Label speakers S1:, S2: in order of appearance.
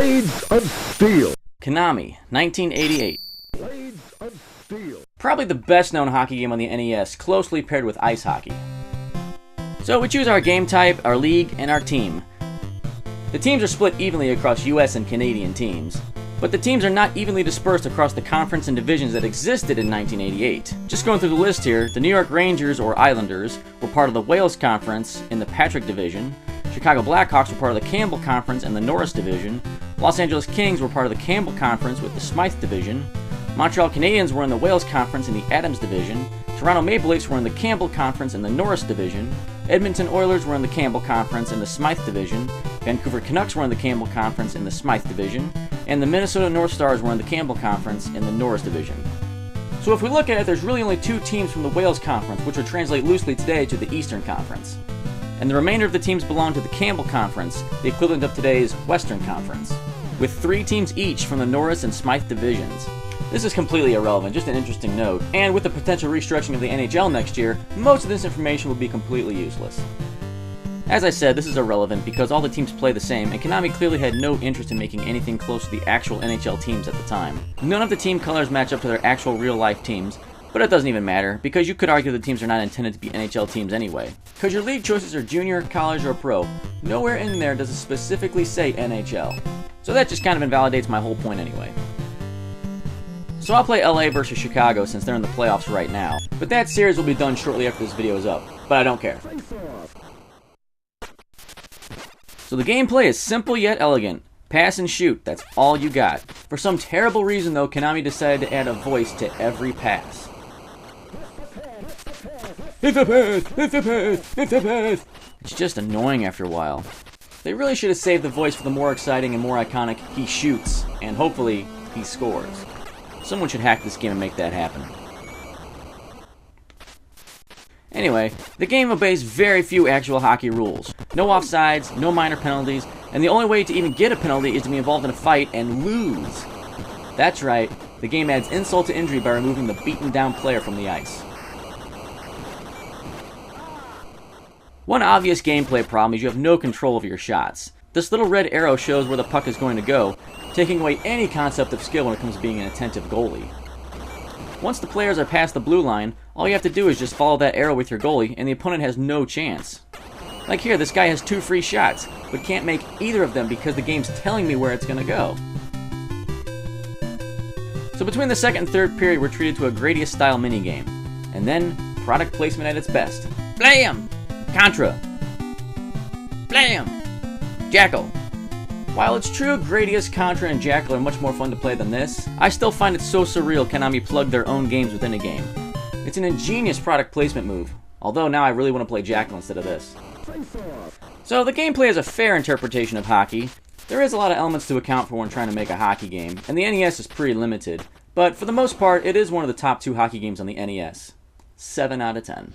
S1: Blades of Steel.
S2: Konami, 1988.
S1: Blades of Steel.
S2: Probably the best known hockey game on the NES, closely paired with ice hockey. So we choose our game type, our league, and our team. The teams are split evenly across US and Canadian teams, but the teams are not evenly dispersed across the conference and divisions that existed in 1988. Just going through the list here, the New York Rangers, or Islanders, were part of the Wales Conference in the Patrick Division, Chicago Blackhawks were part of the Campbell Conference and the Norris Division, Los Angeles Kings were part of the Campbell Conference with the Smythe Division, Montreal Canadiens were in the Wales Conference in the Adams Division, Toronto Maple Leafs were in the Campbell Conference in the Norris Division, Edmonton Oilers were in the Campbell Conference in the Smythe Division, Vancouver Canucks were in the Campbell Conference in the Smythe Division, and the Minnesota North Stars were in the Campbell Conference in the Norris Division. So if we look at it, there's really only two teams from the Wales Conference, which would translate loosely today to the Eastern Conference. And the remainder of the teams belong to the Campbell Conference, the equivalent of today's Western Conference, with 3 teams each from the Norris and Smythe divisions. This is completely irrelevant, just an interesting note, and with the potential restructuring of the NHL next year, most of this information will be completely useless. As I said, this is irrelevant because all the teams play the same, and Konami clearly had no interest in making anything close to the actual NHL teams at the time. None of the team colors match up to their actual real-life teams, but it doesn't even matter, because you could argue the teams are not intended to be NHL teams anyway. Because your league choices are junior, college, or pro, nowhere in there does it specifically say NHL. So that just kind of invalidates my whole point anyway. So I'll play LA versus Chicago since they're in the playoffs right now, but that series will be done shortly after this video is up, but I don't care. So the gameplay is simple yet elegant. Pass and shoot, that's all you got. For some terrible reason though, Konami decided to add a voice to every pass. It's a pass! It's a pass! It's a pass! It's just annoying after a while. They really should have saved the voice for the more exciting and more iconic he shoots, and hopefully he scores. Someone should hack this game and make that happen. Anyway, the game obeys very few actual hockey rules. No offsides, no minor penalties, and the only way to even get a penalty is to be involved in a fight and lose. That's right, the game adds insult to injury by removing the beaten down player from the ice. One obvious gameplay problem is you have no control over your shots. This little red arrow shows where the puck is going to go, taking away any concept of skill when it comes to being an attentive goalie. Once the players are past the blue line, all you have to do is just follow that arrow with your goalie, and the opponent has no chance. Like here, this guy has 2 free shots, but can't make either of them because the game's telling me where it's going to go. So between the second and third period, we're treated to a Gradius-style minigame. And then, product placement at its best. Blam! Contra! Blam! Jackal! While it's true Gradius, Contra, and Jackal are much more fun to play than this, I still find it so surreal Konami plugged their own games within a game. It's an ingenious product placement move, although now I really want to play Jackal instead of this. So the gameplay is a fair interpretation of hockey. There is a lot of elements to account for when trying to make a hockey game, and the NES is pretty limited, but for the most part it is one of the top 2 hockey games on the NES. 7 out of 10.